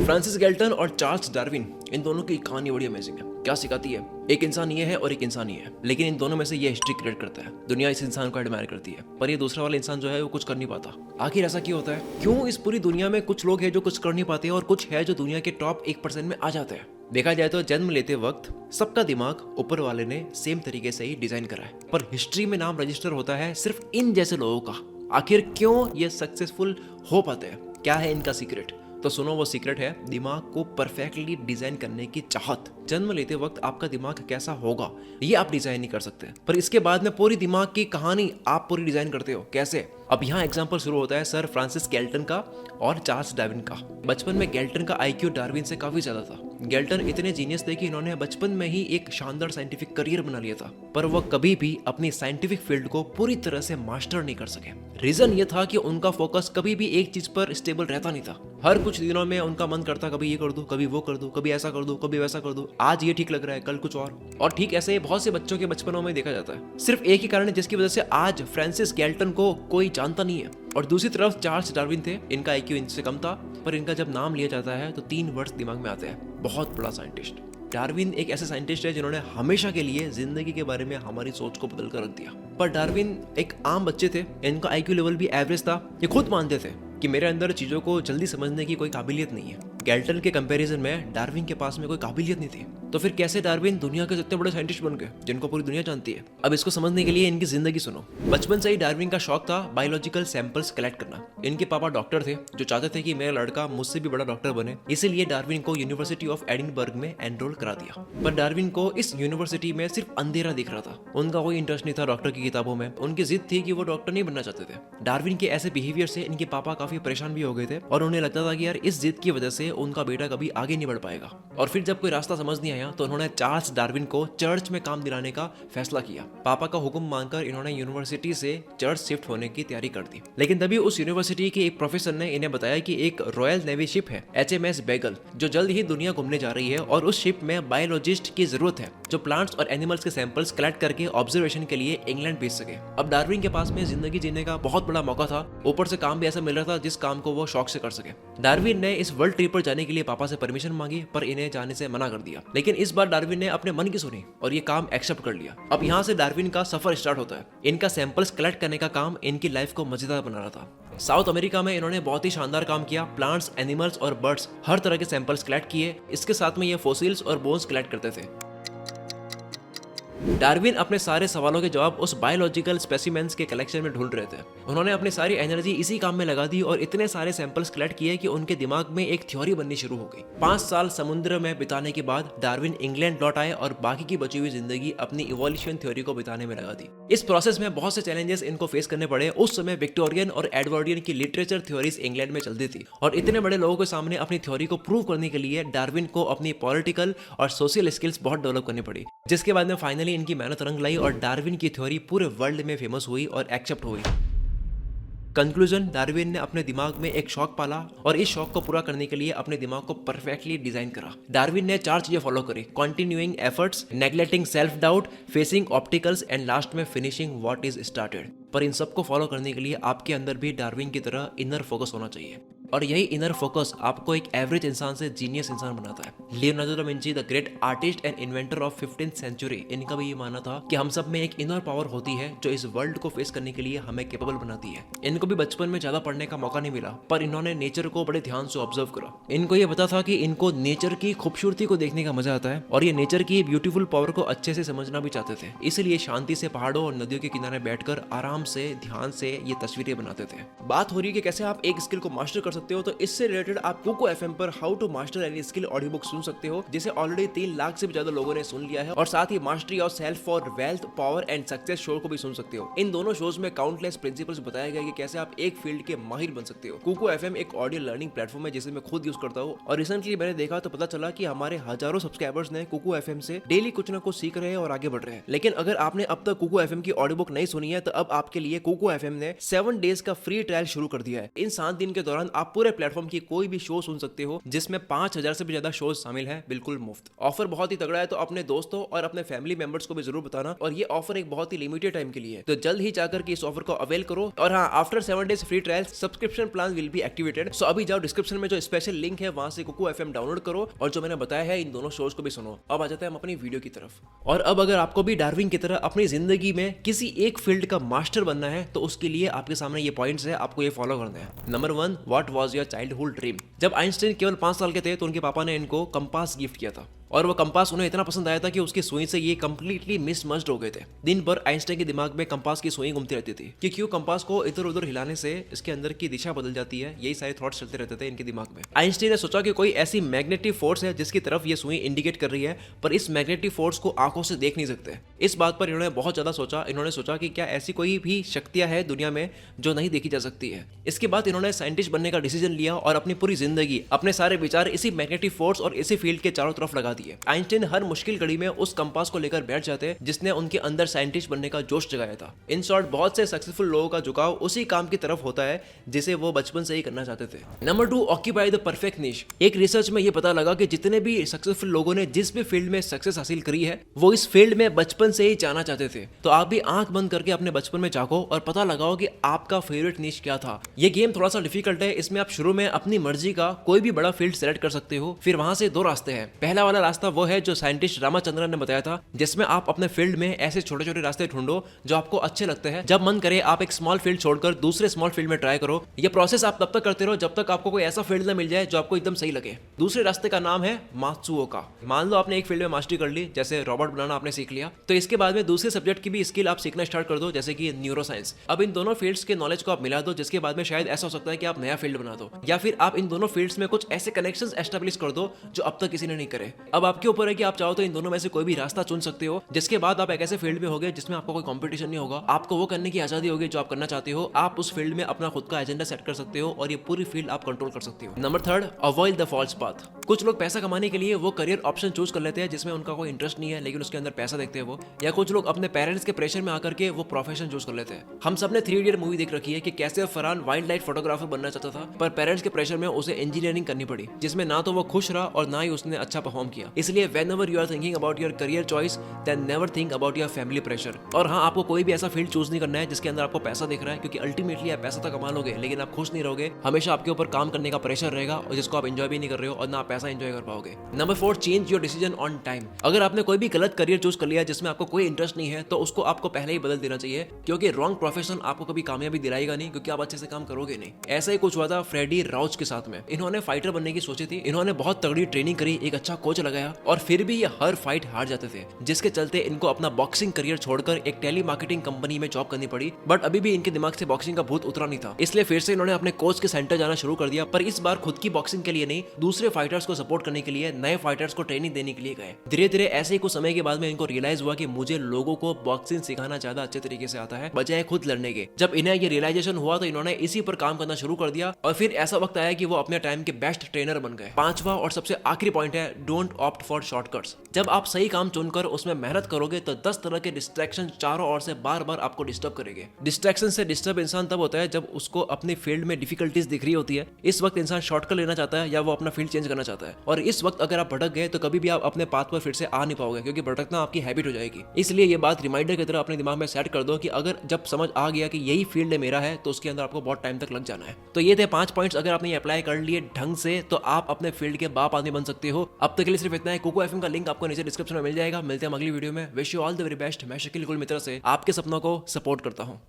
Francis Galton और Charles Darwin, इन दोनों की कहानी बड़ी अमेजिंग है। क्या सिखाती है? एक इंसान ये है और एक इंसान ये है, लेकिन इन दोनों में से ये हिस्ट्री क्रिएट करता है। दुनिया इस इंसान को एडमायर करती है, पर ये दूसरा वाला इंसान जो है वो कुछ कर नहीं पाता। आखिर ऐसा क्यों होता है? क्यों इस पूरी दुनिया में कुछ लोग हैं जो कुछ कर नहीं पाते और कुछ है जो दुनिया के टॉप 1% में आ जाते हैं? देखा जाए तो जन्म लेते वक्त सबका दिमाग ऊपर वाले ने सेम तरीके से ही डिजाइन करा है, पर हिस्ट्री में नाम रजिस्टर होता है सिर्फ इन जैसे लोगों का। आखिर क्यों ये सक्सेसफुल हो पाते हैं? क्या है इनका सीक्रेट? तो सुनो, वो सीक्रेट है दिमाग को परफेक्टली डिजाइन करने की चाहत। जन्म लेते वक्त आपका दिमाग कैसा होगा ये आप डिजाइन नहीं कर सकते, पर इसके बाद में पूरी दिमाग की कहानी आप पूरी डिजाइन करते हो। कैसे? अब यहाँ एग्जांपल शुरू होता है सर फ्रांसिस गैल्टन का और चार्ल्स डार्विन का। बचपन में गैल्टन का आईक्यू डार्विन से काफी ज्यादा था। गैल्टन इतने जीनियस थे कि इन्होंने बचपन में ही एक शानदार साइंटिफिक करियर बना लिया था, पर वो कभी भी अपनी साइंटिफिक फील्ड को पूरी तरह से मास्टर नहीं कर सके। रीजन ये था कि उनका फोकस कभी भी एक चीज पर स्टेबल रहता नहीं था। हर कुछ दिनों में उनका मन करता कभी ये कर दूं, कभी वो कर दूं, कभी ऐसा कर दूं, कभी वैसा कर दूं। आज ये ठीक लग रहा है, कल कुछ और ठीक ऐसे ही बहुत से बच्चों के बचपनों में देखा जाता है। सिर्फ एक ही कारण है जिसकी वजह से आज फ्रांसिस गैल्टन को कोई जानता नहीं है। और दूसरी तरफ चार्ल्स डार्विन थे, इनका आईक्यू इनसे कम था, पर इनका जब नाम लिया जाता है तो 3 वर्ड्स दिमाग में आते हैं, बहुत बड़ा साइंटिस्ट। डार्विन एक ऐसे साइंटिस्ट है जिन्होंने हमेशा के लिए जिंदगी के बारे में हमारी सोच को बदल कर रख दिया। पर डार्विन एक आम बच्चे थे, इनका आईक्यू लेवल भी एवरेज था। ये खुद मानते थे कि मेरे अंदर चीजों को जल्दी समझने की कोई काबिलियत नहीं है। गैल्टन के कंपैरिजन में डार्विन के पास में कोई काबिलियत नहीं थी। तो फिर कैसे डार्विन दुनिया के इतने बड़े साइंटिस्ट बन गए जिनको पूरी दुनिया जानती है? अब इसको समझने के लिए इनकी जिंदगी सुनो। बचपन से ही डार्विन का शौक था बायोलॉजिकल सैंपल्स कलेक्ट करना। इनके पापा डॉक्टर थे जो चाहते थे कि मेरा लड़का मुझसे भी बड़ा डॉक्टर बने, इसीलिए डार्विन को यूनिवर्सिटी ऑफ एडिनबर्ग में एनरोल करा दिया। पर डार्विन को इस यूनिवर्सिटी में सिर्फ अंधेरा दिख रहा था। उनका कोई इंटरेस्ट नहीं था डॉक्टर की किताबों में। उनकी जिद थी कि वो डॉक्टर नहीं बनना चाहते थे। डार्विन के ऐसे बिहेवियर से इनके पापा काफी परेशान भी हो गए थे और उन्हें लगता था कि यार इस जिद की वजह से उनका बेटा कभी आगे नहीं बढ़ पाएगा। और फिर जब कोई रास्ता समझ नहीं आया तो उन्होंने चार्ल्स डार्विन को चर्च में काम दिलाने का फैसला किया। पापा का हुक्म मानकर इन्होंने यूनिवर्सिटी से चर्च शिफ्ट होने की तैयारी कर दी। लेकिन तभी उस यूनिवर्सिटी के एक प्रोफेसर ने इन्हें बताया कि एक रॉयल नेवी शिप है HMS बेगल, जो जल्द ही दुनिया घूमने जा रही है और उस शिप में बायोलॉजिस्ट की जरूरत है जो प्लांट्स और एनिमल्स के सैंपल्स कलेक्ट करके ऑब्जर्वेशन के लिए इंग्लैंड भेज सके। अब डार्विन के पास में जिंदगी जीने का बहुत बड़ा मौका था, ऊपर से काम भी ऐसा मिल रहा था जिस काम को वो शौक से कर सके। डार्विन ने इस वर्ल्ड ट्रिप पर जाने के लिए पापा से परमिशन मांगी, पर इन्हें जाने से मना कर दिया। लेकिन इस बार डार्विन ने अपने मन की सुनी और ये काम एक्सेप्ट कर लिया। अब यहाँ से डार्विन का सफर स्टार्ट होता है। इनका सैंपल्स कलेक्ट करने का काम इनकी लाइफ को मजेदार बना रहा था। साउथ अमेरिका में इन्होंने बहुत ही शानदार काम किया। प्लांट्स, एनिमल्स और बर्ड्स, हर तरह के सैंपल्स कलेक्ट किए। इसके साथ में ये फॉसिल्स और बोन्स कलेक्ट करते थे। डार्विन अपने सारे सवालों के जवाब उस बायोलॉजिकल स्पेसिमेंस के कलेक्शन में ढूंढ रहे थे। उन्होंने अपनी सारी एनर्जी इसी काम में लगा दी और इतने सारे सैंपल्स कलेक्ट किए कि उनके दिमाग में एक थ्योरी बननी शुरू हो गई। 5 साल समुद्र में बिताने के बाद डार्विन इंग्लैंड लौट आए और बाकी की बची हुई जिंदगी अपनी इवोल्यूशन थ्योरी को बिताने में लगा दी। इस प्रोसेस में बहुत से चैलेंजेस इनको फेस करने पड़े। उस समय विक्टोरियन और एडवर्डियन की लिटरेचर थ्योरीज इंग्लैंड में चलती थी और इतने बड़े लोगों के सामने अपनी थ्योरी को प्रूव करने के लिए डार्विन को अपनी पॉलिटिकल और सोशल स्किल्स बहुत डेवलप करनी पड़ी, जिसके बाद में फाइनली इनकी मेहनत रंग लाई और डार्विन की थ्योरी पूरे वर्ल्ड में फेमस हुई और एक्सेप्ट हुई। कंक्लूजन, डार्विन ने अपने दिमाग में एक शौक पाला और इस शौक को पूरा करने के लिए अपने दिमाग को परफेक्टली डिजाइन करा। डार्विन ने 4 चीजें फॉलो करी: continuing efforts, neglecting self doubt, facing obstacles and last में फिनिशिंग व्हाट इज स्टार्टेड। पर इन सबको फॉलो करने के लिए आपके अंदर भी डार्विन की तरह इनर फोकस होना चाहिए, और यही इनर फोकस आपको एक एवरेज इंसान से जीनियस इंसान बनाता है। Leonardo da Vinci, the great artist and inventor of 15th century, इनका भी ये मानना था कि हम सब में एक इनर पावर होती है जो इस वर्ल्ड को फेस करने के लिए हमें कैपेबल बनाती है। इनको भी बचपन में ज्यादा पढ़ने का मौका नहीं मिला, पर इन्होंने नेचर को बड़े ध्यान से ऑब्जर्व करा। इनको ये पता था कि इनको नेचर की खूबसूरती को देखने का मजा आता है और ये नेचर की ब्यूटीफुल पावर को अच्छे से समझना भी चाहते थे। इसलिए शांति से पहाड़ों और नदियों के किनारे बैठकर आराम से ध्यान से ये तस्वीरें बनाते थे। बात हो रही है कि कैसे आप एक स्किल को मास्टर कर सकते हो, तो इससे रिलेटेड आप कुको FM पर how to master any skill audio book सुन सकते हो, जिसे ऑलरेडी 3 लाख से भी ज्यादा लोगों ने सुन लिया है। और साथ ही mastery of self for wealth, power and success show को भी सुन सकते हो। इन दोनों शोज में काउंटलेस प्रिंसिपल्स बताए गए कि कैसे आप एक फील्ड के माहिर बन सकते हो। कुको FM एक ऑडियो लर्निंग प्लेटफॉर्म है जिसे मैं खुद यूज करता हूँ, और रिसेंटली मैंने देखा तो पता चला कि हमारे हजारों सब्सक्राइबर्स ने कुको FM से डेली कुछ ना कुछ सीख रहे हैं और आगे बढ़ रहे हैं। लेकिन अगर आपने अब तक कुको FM की ऑडियो बुक नहीं सुनी है तो अब आपके लिए कुको FM ने 7 डेज का फ्री ट्रायल शुरू कर दिया है। इन 7 दिन के दौरान आप आप पूरे प्लेटफॉर्म की कोई भी शो सुन सकते हो जिसमें 5000 से भी ज्यादा शोज शामिल हैं, बिल्कुल मुफ्त। ऑफर बहुत ही तगड़ा है, तो अपने दोस्तों और अपने फैमिली मेंबर्स को भी जरूर बताना। और ये ऑफर एक बहुत ही लिमिटेड टाइम के लिए है, तो जल्द ही जाकर के इस ऑफर को अवेल करो। और हाँ, after 7 days free trial subscription plan will be activated. So अभी जाओ, डिस्क्रिप्शन में जो स्पेशल लिंक है वहां से कुकू एफएम डाउनलोड करो और जो मैंने बताया है इन दोनों शोज को भी सुनो। अब आ जाते हैं हम अपनी वीडियो की तरफ। और अब अगर आपको भी डार्विन की तरह अपनी जिंदगी में किसी एक फील्ड का मास्टर बनना है तो उसके लिए आपके सामने ये पॉइंट्स है, आपको ये फॉलो करना है। Number 1, what was your childhood dream? जब आइंस्टाइन केवल 5 साल के थे तो उनके पापा ने इनको कंपास गिफ्ट किया था, और वो कंपास उन्हें इतना पसंद आया था कि उसकी सुई से ये कंप्लीटली मिसमर्ज्ड हो गए थे। दिन भर आइंस्टाइन के दिमाग में कंपास की सुई घूमती रहती थी कि क्यों कंपास को इधर उधर हिलाने से इसके अंदर की दिशा बदल जाती है। यही सारे थॉट्स चलते रहते थे इनके दिमाग में। आइंस्टाइन ने सोचा कि कोई ऐसी मैग्नेटिक फोर्स है जिसकी तरफ ये सुई इंडिकेट कर रही है, पर इस मैग्नेटिक फोर्स को आंखों से देख नहीं सकते। इस बात पर इन्होंने बहुत ज्यादा सोचा। इन्होंने सोचा कि क्या ऐसी कोई भी शक्तियां है दुनिया में जो नहीं देखी जा सकती है। इसके बाद इन्होंने साइंटिस्ट बनने का डिसीजन लिया और अपनी पूरी जिंदगी, अपने सारे विचार इसी मैग्नेटिक फोर्स और इसी फील्ड के चारों तरफ लगा दिए। आइंस्टाइन हर मुश्किल घड़ी में उस कंपास को लेकर बैठ जाते जिसने उनके अंदर साइंटिस्ट बनने का जोश जगाया था। इन शॉर्ट, बहुत से सक्सेसफुल लोगों का झुकाव उसी काम की तरफ होता है जिसे वो बचपन से ही करना चाहते थे। नंबर 2, ऑक्यूपाई द परफेक्ट नीश। एक रिसर्च में ये पता लगा कि जितने भी सक्सेसफुल लोगों ने जिस भी फील्ड में सक्सेस हासिल करी है वो इस फील्ड में बचपन से ही जाना चाहते थे। तो आप भी आंख बंद करके अपने बचपन में झांको और पता लगाओ कि आपका फेवरेट नीश क्या था। ये गेम थोड़ा सा डिफिकल्ट है। इसमें आप शुरू में अपनी मर्जी का कोई भी बड़ा फील्ड सेलेक्ट कर सकते हो। फिर वहां से 2 रास्ते हैं। पहला वाला रास्ता वो है जो साइंटिस्ट रामाचंद्रन ने बताया था, जिसमें आप अपने फील्ड में ऐसे छोटे छोटे रास्ते ढूंढो जो आपको अच्छे लगते हैं। जब मन करे आप एक स्मॉल फील्ड छोड़कर दूसरे स्मॉल फील्ड में ट्राई करो। ये प्रोसेस आप तब तक करते रहो जब तक आपको कोई ऐसा फील्ड ना मिल जाए जो आपको एकदम सही लगे। दूसरे रास्ते का नाम है मात्सुओका। मान लो आपने एक फील्ड में मास्टरी कर ली, जैसे रॉबोट बनाना आपने सीख लिया, तो इसके बाद में दूसरे सब्जेक्ट की भी स्किल आप सीखना स्टार्ट कर दो, जैसे कि न्यूरोसाइंस। अब इन दोनों फील्ड्स के नॉलेज को आप मिला दो, जिसके बाद में शायद ऐसा हो सकता है कि आप नया फील्ड बना दो, या फिर आप इन दोनों फील्ड्स में कुछ ऐसे कनेक्शंस एस्टेब्लिश कर दो जो अब तक किसी ने नहीं करे। अब आपके ऊपर है कि आप चाहो तो इन दोनों में से कोई भी रास्ता चुन सकते हो, जिसके बाद आप एक ऐसे फील्ड में होगे जिसमें आपको कोई कंपटीशन नहीं होगा। आपको वो करने की आजादी होगी जो आप करना चाहते हो। आप उस फील्ड में अपना खुद का एजेंडा सेट कर सकते हो और ये पूरी फील्ड आप कंट्रोल कर सकते हो। Number 3, avoid the false path. कुछ लोग पैसा कमाने के लिए वो करियर ऑप्शन चूज कर लेते हैं जिसमें उनका कोई इंटरेस्ट नहीं है, लेकिन उसके अंदर पैसा देखते हैं वो। या कुछ लोग अपने पेरेंट्स के प्रेशर में आकर के वो प्रोफेशन चूज कर लेते हैं। हम सबने 3 इडियट मूवी देख रखी है कि कैसे फरहान वाइल्ड लाइफ फोटोग्राफर बनना चाहता था, पर पेरेंट्स के प्रेशर में उसे इंजीनियरिंग करनी पड़ी, जिसमें ना तो वो खुश रहा और ना ही उसने अच्छा परफॉर्म किया। इसलिए whenever you are thinking about your career choice, then never think about your family pressure. और हाँ, आपको कोई भी ऐसा फील्ड चूज नहीं करना है जिसके अंदर आपको पैसा दिख रहा है, क्योंकि अल्टीमेटली आप पैसा तो कमा लोगे लेकिन आप खुश नहीं रहोगे। हमेशा आपके ऊपर काम करने का प्रेशर रहेगा और जिसको आप एंजॉय भी नहीं कर रहे हो और ना आप पैसा एंजॉय कर पाओगे। Number 4, change your decision on time. अगर आपने कोई भी गलत करियर चूज कर लिया जिसमें आपको कोई इंटरेस्ट नहीं है तो उसको आपको पहले ही बदल देना चाहिए, क्योंकि रॉन्ग प्रोफेशन आपको कभी कामयाबी दिलाएगा नहीं, क्योंकि आप अच्छे से काम करोगे नहीं। ऐसा ही कुछ हुआ था फ्रेडी राउच के साथ में। इन्होंने फाइटर बनने की सोची थी, इन्होंने बहुत तगड़ी ट्रेनिंग करी, एक अच्छा कोच लगाया, और फिर भी ये हर फाइट हार जाते थे, जिसके चलते इनको अपना बॉक्सिंग करियर छोड़कर एक टेली मार्केटिंग कंपनी में जॉब करनी पड़ी। बट अभी भी इनके दिमाग से बॉक्सिंग का भूत उतरा नहीं था, इसलिए फिर से इन्होंने अपने कोच के सेंटर जाना शुरू कर दिया। पर इस बार खुद की बॉक्सिंग के लिए नहीं, दूसरे फाइटर्स को सपोर्ट करने के लिए, नए फाइटर्स को ट्रेनिंग देने के लिए गए। धीरे धीरे ऐसे ही कुछ समय के बाद में इनको रियलाइज हुआ कि मुझे लोगों को बॉक्सिंग सिखाना ज्यादा अच्छे तरीके से आता है बजाय खुद लड़ने के। जब इन्हें ये रियलाइजेशन हुआ तो इन्होंने इसी पर काम करना शुरू कर दिया, और फिर ऐसा वक्त आया कि वो अपने टाइम के बेस्ट ट्रेनर बन गए। 5वां और सबसे आखिरी पॉइंट है, डोंट ऑप्ट फॉर शॉर्टकट्स। जब आप सही काम चुनकर उसमें मेहनत करोगे तो 10 तरह के डिस्ट्रैक्शन चारों ओर से बार बार आपको डिस्टर्ब करेंगे। डिस्ट्रैक्शन से डिस्टर्ब इंसान तब होता है जब उसको अपनी फील्ड में डिफिकल्टीज दिख रही होती है। इस वक्त इंसान शॉर्टकट लेना चाहता है या वो अपना फील्ड चेंज करना चाहता है, और इस वक्त अगर आप भटक गए तो कभी भी आप अपने पाथ पर फिर से आ नहीं पाओगे, क्योंकि भटकना आपकी हैबिट हो जाएगी। इसलिए ये बात रिमाइंडर की तरह अपने दिमाग में सेट कर दो कि अगर जब समझ आ गया कि यही फील्ड मेरा है तो उसके अंदर आपको बहुत टाइम तक लग जाना है। तो ये थे 5 पॉइंट्स। अगर आपने ये अप्लाई कर लिए ढंग से तो आप अपने फील्ड के बाप आदमी बन सकते हो। अब तक के लिए सिर्फ इतना है। कुकू एफएम का लिंक आपको नीचे डिस्क्रिप्शन में मिल जाएगा। मिलते हैं अगली वीडियो में। Wish you all the very best. मैं शकील कुल मित्र से आपके सपनों को सपोर्ट करता हूँ।